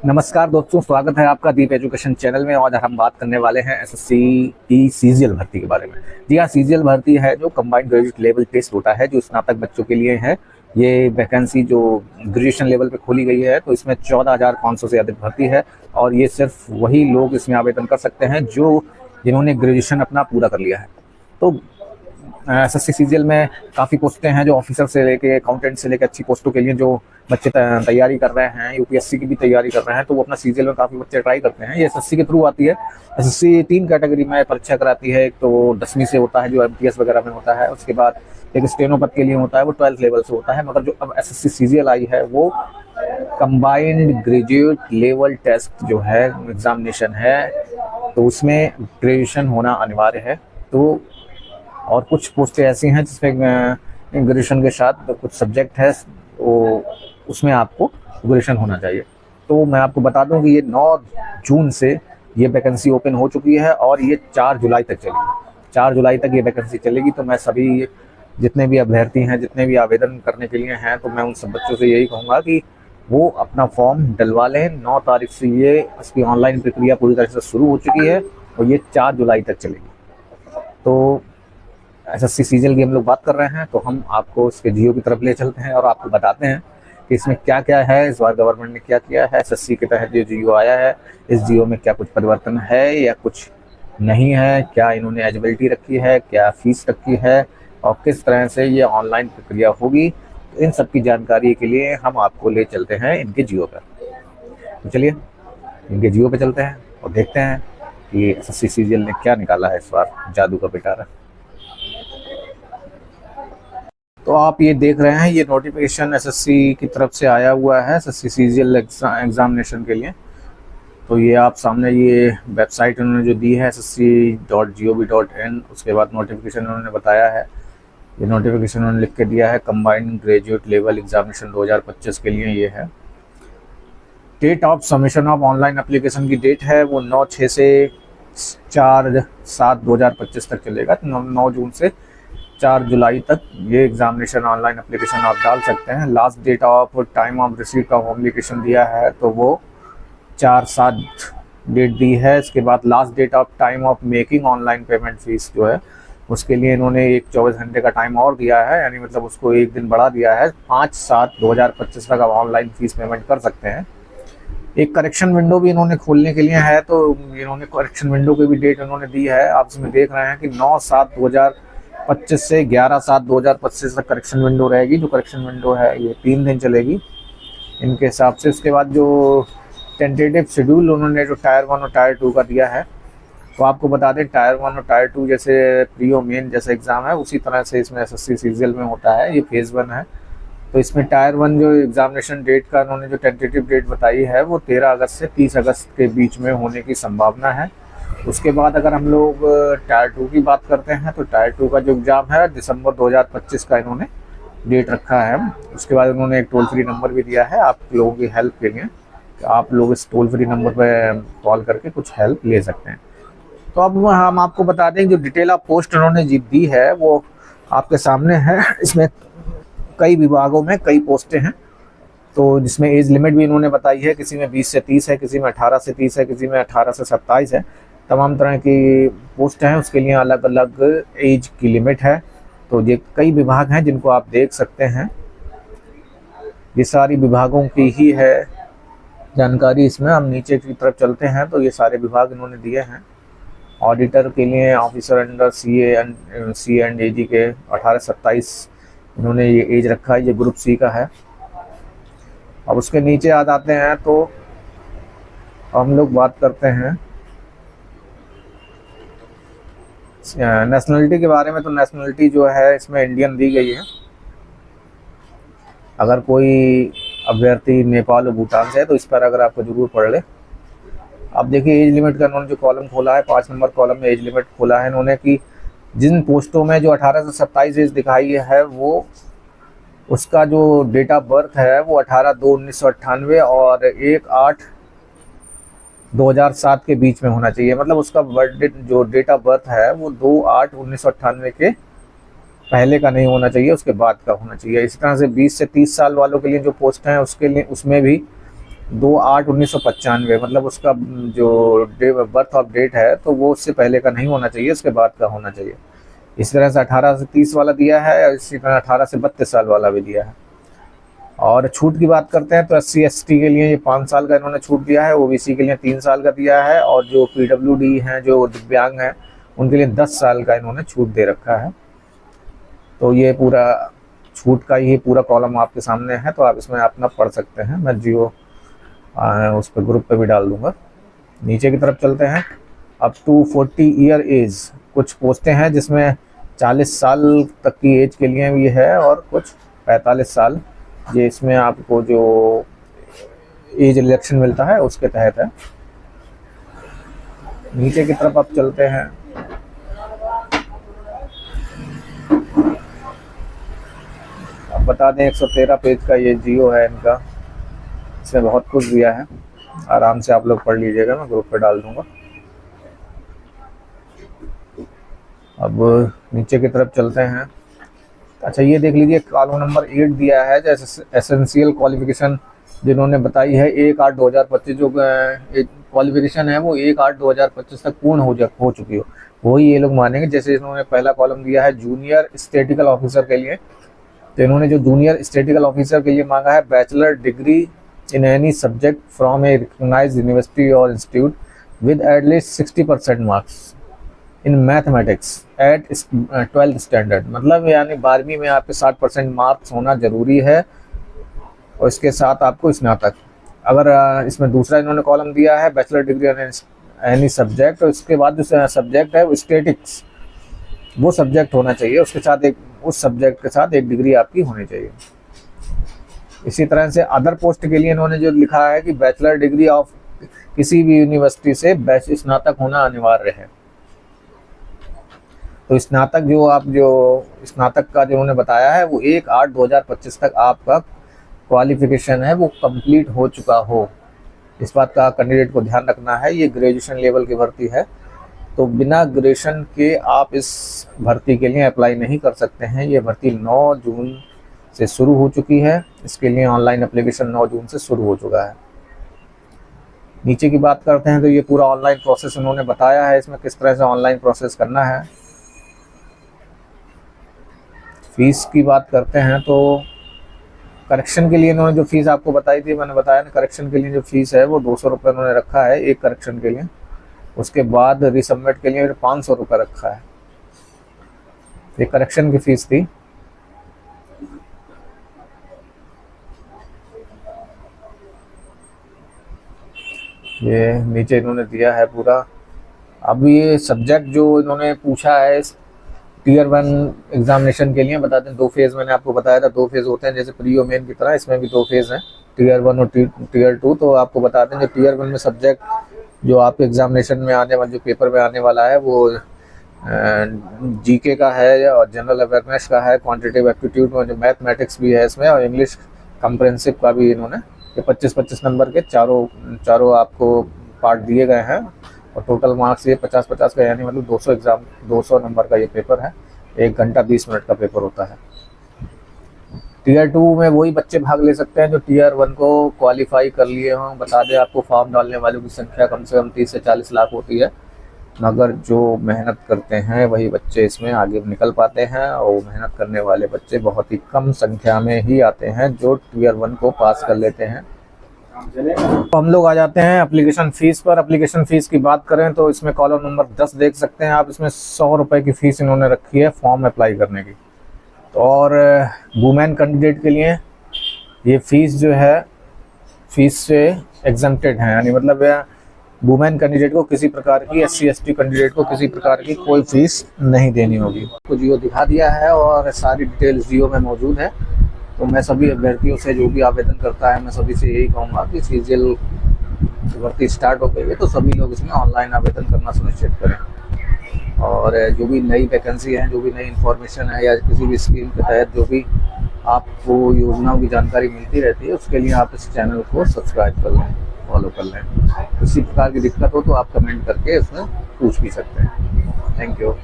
नमस्कार दोस्तों, स्वागत है आपका दीप एजुकेशन चैनल में। और हम बात करने वाले हैं एसएससी की सीजीएल भर्ती के बारे में। जी हाँ, सीजीएल भर्ती है जो कंबाइंड ग्रेजुएट लेवल टेस्ट होता है, जो स्नातक बच्चों के लिए है। ये वैकेंसी जो ग्रेजुएशन लेवल पे खोली गई है, तो इसमें 14,500 से अधिक भर्ती है। और ये सिर्फ वही लोग इसमें आवेदन कर सकते हैं जो जिन्होंने ग्रेजुएशन अपना पूरा कर लिया है। तो एसएससी सीजीएल में काफ़ी पोस्टें हैं, जो ऑफिसर से लेके अकाउंटेंट से लेके अच्छी पोस्टों के लिए जो बच्चे तैयारी कर रहे हैं, यूपीएससी की भी तैयारी कर रहे हैं, तो वो अपना सीजीएल में काफ़ी बच्चे ट्राई करते हैं। ये एसएससी के थ्रू आती है। एसएससी 3 कैटेगरी में परीक्षा कराती है। एक तो 10वीं से होता है, जो एमटीएस वगैरह में होता है। उसके बाद एक स्टेनो पद के लिए होता है, वो 12th लेवल से होता है। मगर जो अब एसएससी सीजीएल आई है, वो कंबाइंड ग्रेजुएट लेवल टेस्ट जो है एग्जामिनेशन है, तो उसमें ग्रेजुएशन होना अनिवार्य है। तो और कुछ पोस्टें ऐसी हैं जिसमें ग्रेजुएशन के साथ कुछ सब्जेक्ट है, वो उसमें आपको ग्रेजुएशन होना चाहिए। तो मैं आपको बता दूं कि ये 9 जून से ये वैकेंसी ओपन हो चुकी है और ये 4 जुलाई तक चलेगी। 4 जुलाई तक ये वैकेंसी चलेगी। तो मैं सभी जितने भी अभ्यर्थी हैं, जितने भी आवेदन करने के लिए हैं, तो मैं उन सब बच्चों से यही कहूँगा कि वो अपना फॉर्म डलवा लें। 9 तारीख से ये इसकी ऑनलाइन प्रक्रिया पूरी तरह से शुरू हो चुकी है और ये 4 जुलाई तक चलेगी। तो एसएससी सीजीएल की हम लोग बात कर रहे हैं, तो हम आपको इसके जियो की तरफ ले चलते हैं और आपको बताते हैं कि इसमें क्या क्या है, इस बार गवर्नमेंट ने क्या किया है। एसएससी के तहत जो जियो आया है, इस जियो में क्या कुछ परिवर्तन है या कुछ नहीं है, क्या इन्होंने एलिजिबिलिटी रखी है, क्या फीस रखी है और किस तरह से ये ऑनलाइन प्रक्रिया होगी। इन सब की जानकारी के लिए हम आपको ले चलते हैं इनके जियो पर। तो चलिए इनके जियो पे चलते हैं और देखते हैं कि एसएससी सीजीएल ने क्या निकाला है इस बार, जादू का पिटारा। तो आप ये देख रहे हैं, ये नोटिफिकेशन एसएससी की तरफ से आया हुआ है एसएससी सीजीएल एग्जामिनेशन के लिए। तो ये आप सामने ये वेबसाइट उन्होंने जो दी है ssc.gov.in, उसके बाद नोटिफिकेशन उन्होंने बताया है। ये नोटिफिकेशन उन्होंने लिख के दिया है, कंबाइंड ग्रेजुएट लेवल एग्जामिनेशन 2025 के लिए ये है। Date of submission of online application की डेट है वो 9/6 से 4/7/2025 तक चलेगा। 9 जून से 4 जुलाई तक ये एग्जामिनेशन ऑनलाइन एप्लीकेशन आप डाल सकते हैं। Last date of time of receipt of application दिया है, तो वो 4/7 डेट दी है। इसके बाद last date of time of making online payment fees जो है, उसके लिए इन्होंने एक 24 घंटे का टाइम और दिया है, यानी मतलब उसको एक दिन बढ़ा दिया है। 5/7/2025 तक आप ऑनलाइन फीस पेमेंट कर सकते हैं। एक करेक्शन विंडो भी इन्होंने खोलने के लिए है, तो इन्होंने करेक्शन विंडो की भी डेट इन्होंने दी है। आप इसमें देख रहे हैं कि 9/7/2025 से 11/7/2025 तक करेक्शन विंडो रहेगी। जो करेक्शन विंडो है ये 3 दिन चलेगी इनके हिसाब से। उसके बाद जो टेंटेटिव शेड्यूल उन्होंने जो टायर 1 और टायर 2 का दिया है, तो आपको बता दें टायर 1 और टायर 2 जैसे प्री और मेन जैसे एग्ज़ाम है, उसी तरह से इसमें एसएससी सीजीएल में होता है। ये फेज़ 1 है। तो इसमें टायर 1 जो एग्जामिनेशन डेट का उन्होंने जो टेंटेटिव डेट बताई है, वो 13 अगस्त से 30 अगस्त के बीच में होने की संभावना है। उसके बाद अगर हम लोग टायर 2 की बात करते हैं, तो टायर 2 का जो एग्ज़ाम है दिसंबर 2025 का इन्होंने डेट रखा है। उसके बाद उन्होंने एक टोल फ्री नंबर भी दिया है आप लोगों की हेल्प के लिए, कि आप लोग इस टोल फ्री नंबर पर कॉल करके कुछ हेल्प ले सकते हैं। तो अब हम आपको बता दें जो डिटेल ऑफ पोस्ट उन्होंने दी है वो आपके सामने है। इसमें कई विभागों में कई पोस्टें हैं, तो जिसमें एज लिमिट भी इन्होंने बताई है। किसी में 20 से 30 है, किसी में 18 से 30 है, किसी में 18 से 27 है। तमाम तरह की पोस्ट हैं, उसके लिए अलग अलग एज की लिमिट है। तो ये कई विभाग हैं जिनको आप देख सकते हैं। ये सारी विभागों की ही है जानकारी इसमें। हम नीचे की तरफ चलते हैं, तो ये सारे विभाग इन्होंने दिए हैं। ऑडिटर के लिए ऑफिसर अंडर सी एंड एजी के 18 से 27 इन्होंने ये एज रखा है। ये ग्रुप सी का है। अब उसके नीचे आ जाते हैं, तो हम लोग बात करते हैं नेशनलिटी के बारे में। तो नेशनलिटी जो है इसमें इंडियन दी गई है। अगर कोई अभ्यर्थी नेपाल और भूटान से है, तो इस पर अगर आपको जरूर पढ़ ले। आप देखिए एज लिमिट का इन्होंने जो कॉलम खोला है, 5 नंबर कॉलम में एज लिमिट खोला है इन्होंने कि जिन पोस्टों में जो 18 से 27 एज दिखाई है, वो उसका जो डेट ऑफ बर्थ है वो 18/2/1998 और 1/8/2007 के बीच में होना चाहिए। मतलब उसका बर्थ जो डेट ऑफ बर्थ है वो 2/8/1998 के पहले का नहीं होना चाहिए, उसके बाद का होना चाहिए। इसी तरह से 20 से 30 साल वालों के लिए जो पोस्ट हैं उसके लिए उसमें भी 2/8/1995, मतलब उसका जो बर्थ ऑफ डेट है तो वो उससे पहले का नहीं होना चाहिए, उसके बाद का होना चाहिए। इस तरह से 18 से 30 वाला दिया है, इसी तरह 18 से 32 साल वाला भी दिया है। और छूट की बात करते हैं तो SC/ST के लिए ये 5 साल का इन्होंने छूट दिया है, OBC के लिए 3 साल का दिया है, और जो PWD हैं, जो दिव्यांग हैं, उनके लिए 10 साल का इन्होंने छूट दे रखा है। तो ये पूरा छूट का ये पूरा कॉलम आपके सामने है, तो आप इसमें अपना पढ़ सकते हैं। मैं जियो उस पर ग्रुप पे भी डाल दूंगा। नीचे की तरफ चलते हैं। अप टू 40 ईयर एज, कुछ पोस्टें हैं जिसमें 40 साल तक की एज के लिए भी है, और कुछ 45 साल, ये इसमें आपको जो एज इलेक्शन मिलता है उसके तहत है। नीचे की तरफ आप चलते हैं। अब बता दें 113 पेज का ये जियो है इनका, इसमें बहुत कुछ दिया है, आराम से आप लोग पढ़ लीजिएगा, मैं ग्रुप पे डाल दूंगा। अब नीचे की तरफ चलते हैं। अच्छा, ये देख लीजिए, कॉलम नंबर 8 दिया है, जैसे एसेंशियल क्वालिफिकेशन जिन्होंने बताई है 1/8/2025, जो क्वालिफिकेशन है वो 1/8/2025 तक पूर्ण हो चुकी हो, वही ये लोग मानेंगे। जैसे इन्होंने पहला कॉलम दिया है जूनियर स्टैटिस्टिकल ऑफिसर के लिए, तो इन्होंने जो जूनियर स्टैटिस्टिकल ऑफिसर के लिए मांगा है bachelor degree in any subject from a recognised university और institute with at least 60% marks in mathematics at 12th standard, मतलब यानी 12वीं में आपके 60% मार्क्स होना जरूरी है, और इसके साथ आपको स्नातक। अगर इसमें दूसरा इन्होंने कॉलम दिया है bachelor degree in any subject, और उसके बाद जो सब्जेक्ट है वो स्टैटिक्स, वो सब्जेक्ट होना चाहिए, उसके साथ उस सब्जेक्ट के साथ एक डिग्री आपकी होनी चाहिए। इसी तरह से अदर पोस्ट के लिए इन्होंने जो लिखा है कि बैचलर डिग्री ऑफ किसी भी यूनिवर्सिटी से स्नातक होना अनिवार्य है। तो स्नातक जो स्नातक का जो उन्होंने बताया है वो 1/8/2025 तक आपका क्वालिफिकेशन है वो कंप्लीट हो चुका हो, इस बात का कैंडिडेट को ध्यान रखना है। ये ग्रेजुएशन लेवल की भर्ती है, तो बिना ग्रेजुएशन के आप इस भर्ती के लिए अप्लाई नहीं कर सकते हैं। ये भर्ती 9 जून से शुरू हो चुकी है, इसके लिए ऑनलाइन एप्लीकेशन 9 जून से शुरू हो चुका है। नीचे की बात करते हैं तो ये पूरा ऑनलाइन प्रोसेस उन्होंने बताया है, इसमें किस तरह से ऑनलाइन प्रोसेस करना है। फीस की बात करते हैं तो करेक्शन के लिए इन्होंने जो फीस आपको बताई थी, मैंने बताया ना, करेक्शन के लिए जो फीस है वो 200 रुपये उन्होंने रखा है एक करेक्शन के लिए, उसके बाद रिसबमिट के लिए 500 रुपये रखा है। ये करेक्शन की फीस थी। ये नीचे इन्होंने दिया है पूरा। अब ये सब्जेक्ट जो इन्होंने पूछा है टीयर 1 एग्जामिनेशन के लिए, बता दें 2 फेज़ मैंने आपको बताया था, 2 फेज़ होते हैं जैसे प्री और मेन की तरह, इसमें भी 2 फेज़ हैं, टीयर 1 और टीयर 2। तो आपको बता दें जो टीयर 1 में सब्जेक्ट जो आपके एग्जामिनेशन में आने वाला, जो पेपर में आने वाला है, वो जीके का है और जनरल अवेयरनेस का है, क्वांटिटेटिव एप्टीट्यूड में जो मैथमेटिक्स भी है इसमें, और इंग्लिश कंप्रेहेंसिव का भी इन्होंने 25-25 नंबर के चारों आपको पार्ट दिए गए हैं, और टोटल मार्क्स ये 50-50 का, यानी मतलब 200 नंबर का ये पेपर है। 1 घंटा 20 मिनट का पेपर होता है। टीयर 2 में वही बच्चे भाग ले सकते हैं जो टीयर 1 को क्वालिफाई कर लिए हों। बता दें आपको फॉर्म डालने वालों की संख्या कम से कम 30 से 40 लाख होती है, मगर जो मेहनत करते हैं वही बच्चे इसमें आगे निकल पाते हैं, और मेहनत करने वाले बच्चे बहुत ही कम संख्या में ही आते हैं जो टीयर 1 को पास कर लेते हैं। तो हम लोग आ जाते हैं एप्लीकेशन फ़ीस पर। एप्लीकेशन फ़ीस की बात करें तो इसमें कॉलम नंबर 10 देख सकते हैं आप, इसमें 100 रुपये की फ़ीस इन्होंने रखी है फॉर्म अप्लाई करने की। तो और वुमेन कैंडिडेट के लिए ये फ़ीस जो है फ़ीस से एग्जम्प्टेड है, यानी मतलब वुमेन कैंडिडेट को किसी प्रकार की, SC/ST कैंडिडेट को किसी प्रकार की कोई फ़ीस नहीं देनी होगी। तो जियो दिखा दिया है और सारी डिटेल्स जियो में मौजूद है। तो मैं सभी अभ्यर्थियों से, जो भी आवेदन करता है, मैं सभी से यही कहूँगा कि सीजीएल भर्ती स्टार्ट हो गई है, तो सभी लोग इसमें ऑनलाइन आवेदन करना सुनिश्चित करें। और जो भी नई वैकेंसी है, जो भी नई इन्फॉर्मेशन है, या किसी भी स्कीम के तहत जो भी आपको योजनाओं की जानकारी मिलती रहती है, उसके लिए आप इस चैनल को सब्सक्राइब कर लें, फॉलो कर लें। किसी प्रकार की दिक्कत हो तो आप कमेंट करके उसमें पूछ भी सकते हैं। Thank you.